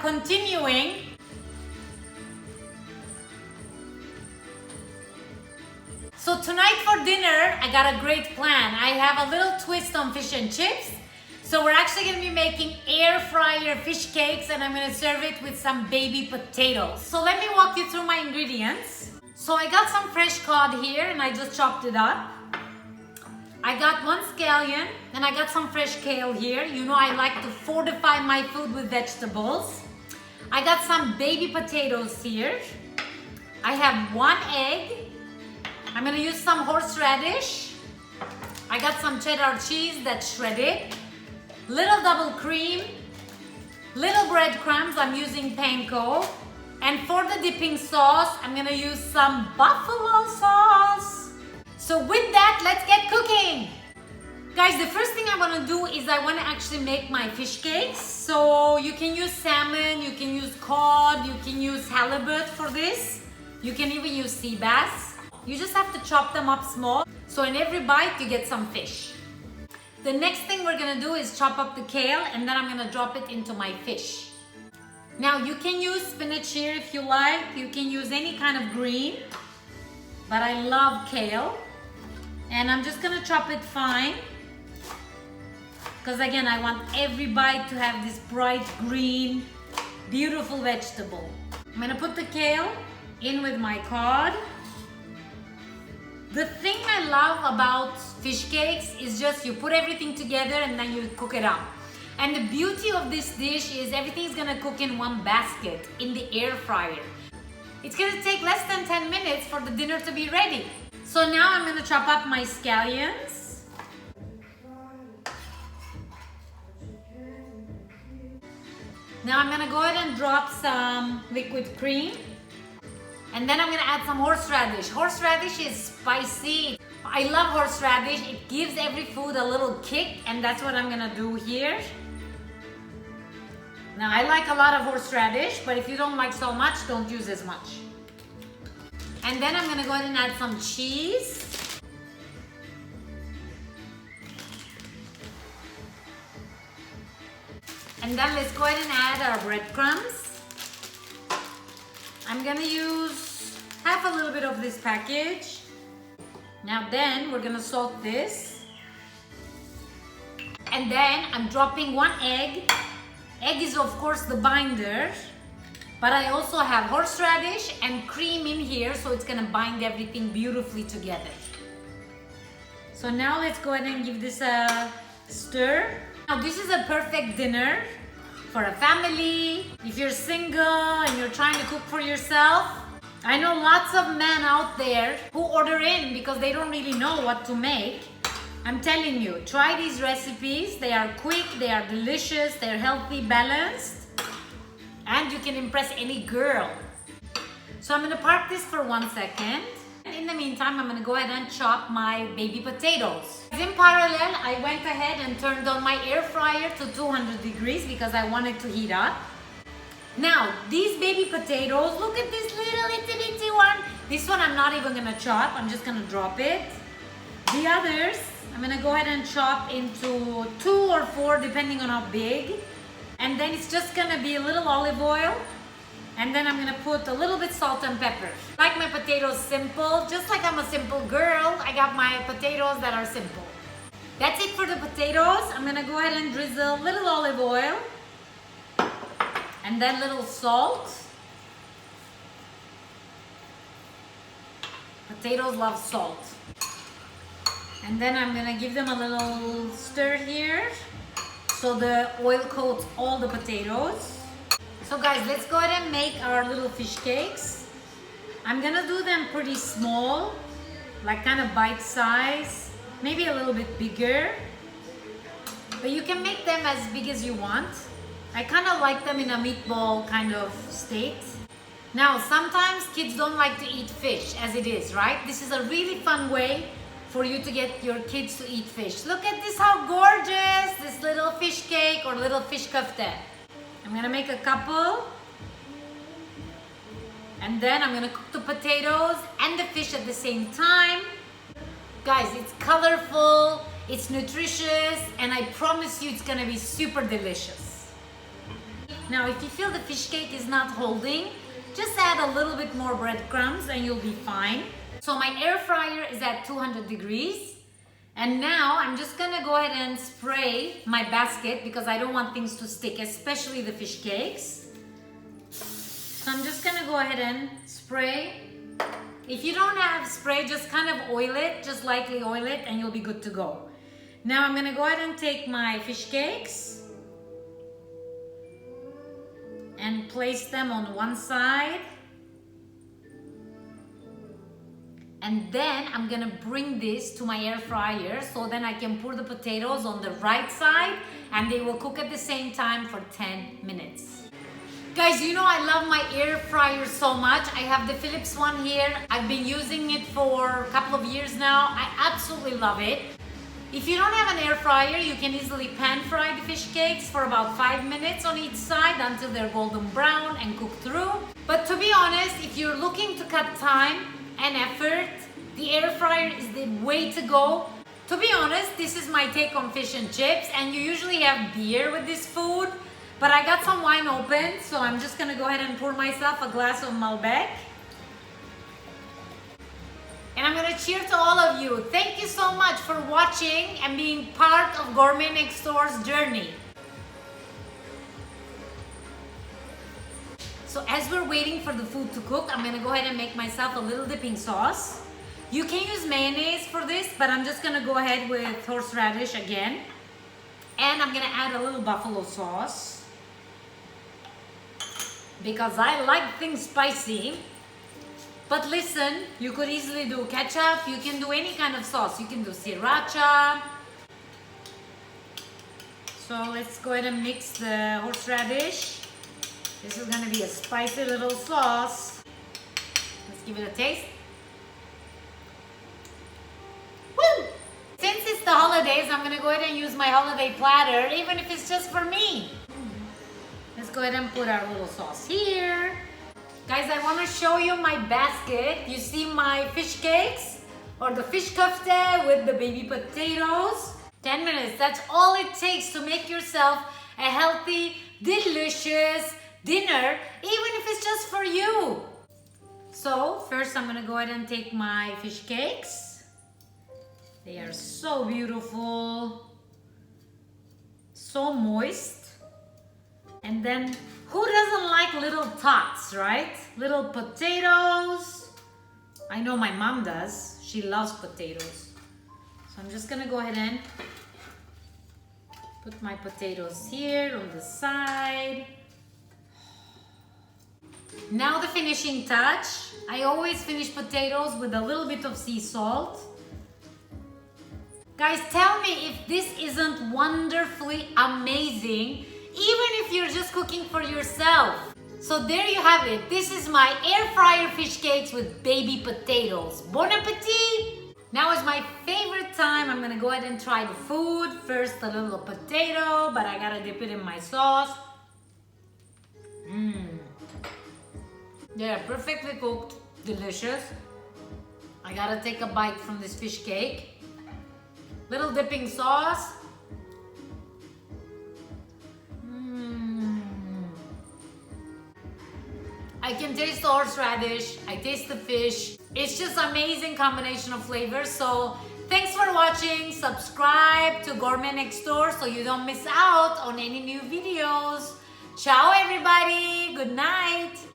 continuing. So tonight for dinner, I got a great plan. I have a little twist on fish and chips. So we're actually gonna be making air fryer fish cakes, and I'm gonna serve it with some baby potatoes. So let me walk you through my ingredients. So I got some fresh cod here and I just chopped it up. I got 1 scallion and I got some fresh kale here. You know I like to fortify my food with vegetables. I got some baby potatoes here. I have 1 egg. I'm gonna use some horseradish. I got some cheddar cheese that's shredded. Little double cream. Little breadcrumbs, I'm using panko. And for the dipping sauce, I'm gonna use some buffalo sauce. So with that, let's get cooking. Guys, the first thing I wanna do is I wanna actually make my fish cakes. So you can use salmon, you can use cod, you can use halibut for this. You can even use sea bass. You just have to chop them up small. So in every bite, you get some fish. The next thing we're gonna do is chop up the kale, and then I'm gonna drop it into my fish. Now you can use spinach here if you like. You can use any kind of green, but I love kale. And I'm just gonna chop it fine, because again, I want every bite to have this bright green, beautiful vegetable. I'm gonna put the kale in with my cod. The thing I love about fish cakes is just you put everything together and then you cook it up. And the beauty of this dish is everything's gonna cook in one basket in the air fryer. It's gonna take less than 10 minutes for the dinner to be ready. So now I'm gonna chop up my scallions. Now I'm gonna go ahead and drop some liquid cream. And then I'm gonna add some horseradish. Horseradish is spicy. I love horseradish. It gives every food a little kick, and that's what I'm gonna do here. Now I like a lot of horseradish, but if you don't like so much, don't use as much. And then I'm gonna go ahead and add some cheese. And then let's go ahead and add our breadcrumbs. I'm gonna use half a little bit of this package. Now then, we're gonna salt this. And then I'm dropping 1 egg. Egg is of course the binder, but I also have horseradish and cream in here, so it's gonna bind everything beautifully together. So now let's go ahead and give this a stir. Now this is a perfect dinner for a family. If you're single and you're trying to cook for yourself. I know lots of men out there who order in because they don't really know what to make. I'm telling you, try these recipes. They are quick, they are delicious, they're healthy, balanced, and you can impress any girl. So I'm gonna park this for 1 second. In the meantime, I'm gonna go ahead and chop my baby potatoes. In parallel, I went ahead and turned on my air fryer to 200 degrees because I wanted to heat up. Now, these baby potatoes, look at this little itty bitty one. This one I'm not even gonna chop, I'm just gonna drop it. The others, I'm gonna go ahead and chop into 2 or 4 depending on how big. And then it's just gonna be a little olive oil. And then I'm gonna put a little bit salt and pepper. I like my potatoes simple, just like I'm a simple girl, I got my potatoes that are simple. That's it for the potatoes. I'm gonna go ahead and drizzle a little olive oil. And then little salt. Potatoes love salt. And then I'm gonna give them a little stir here so the oil coats all the potatoes. So guys, let's go ahead and make our little fish cakes. I'm gonna do them pretty small, like kind of bite size, maybe a little bit bigger. But you can make them as big as you want. I kind of like them in a meatball kind of state. Now, sometimes kids don't like to eat fish as it is, right? This is a really fun way for you to get your kids to eat fish. Look at this, how gorgeous, this little fish cake or little fish kofta. I'm gonna make a couple. And then I'm gonna cook the potatoes and the fish at the same time. Guys, it's colorful, it's nutritious, and I promise you it's gonna be super delicious. Now, if you feel the fish cake is not holding, just add a little bit more breadcrumbs and you'll be fine. So my air fryer is at 200 degrees. And now I'm just gonna go ahead and spray my basket because I don't want things to stick, especially the fish cakes. So I'm just gonna go ahead and spray. If you don't have spray, just kind of oil it, just lightly oil it, and you'll be good to go. Now I'm gonna go ahead and take my fish cakes and place them on one side. And then I'm gonna bring this to my air fryer so then I can pour the potatoes on the right side and they will cook at the same time for 10 minutes. Guys, you know I love my air fryer so much. I have the Philips one here. I've been using it for a couple of years now. I absolutely love it. If you don't have an air fryer, you can easily pan fry the fish cakes for about 5 minutes on each side until they're golden brown and cook through. But to be honest, if you're looking to cut time and effort, the air fryer is the way to go. To be honest, this is my take on fish and chips, and you usually have beer with this food. But I got some wine open, so I'm just gonna go ahead and pour myself a glass of Malbec. And I'm gonna cheer to all of you. Thank you so much for watching and being part of Gourmet Next Door's journey. So as we're waiting for the food to cook, I'm gonna go ahead and make myself a little dipping sauce. You can use mayonnaise for this, but I'm just gonna go ahead with horseradish again. And I'm gonna add a little buffalo sauce, because I like things spicy. But listen, you could easily do ketchup, you can do any kind of sauce. You can do sriracha. So let's go ahead and mix the horseradish. This is gonna be a spicy little sauce. Let's give it a taste. Woo! Since it's the holidays, I'm gonna go ahead and use my holiday platter, even if it's just for me. Let's go ahead and put our little sauce here. Guys, I want to show you my basket. You see my fish cakes or the fish kofte with the baby potatoes. 10 minutes, that's all it takes to make yourself a healthy, delicious dinner, even if it's just for you. So first I'm gonna go ahead and take my fish cakes. They are so beautiful, so moist. And then, who doesn't like little tots, right? Little potatoes. I know my mom does. She loves potatoes. So I'm just gonna go ahead and put my potatoes here on the side. Now the finishing touch. I always finish potatoes with a little bit of sea salt. Guys, tell me if this isn't wonderfully amazing, even if you're just cooking for yourself. So there you have it. This is my air fryer fish cakes with baby potatoes. Bon appetit! Now is my favorite time. I'm gonna go ahead and try the food. First a little potato, but I gotta dip it in my sauce. They are perfectly cooked, delicious. I gotta take a bite from this fish cake. Little dipping sauce. I can taste the horseradish, I taste the fish. It's just amazing combination of flavors. So thanks for watching. Subscribe to Gourmet Next Door so you don't miss out on any new videos. Ciao everybody, good night.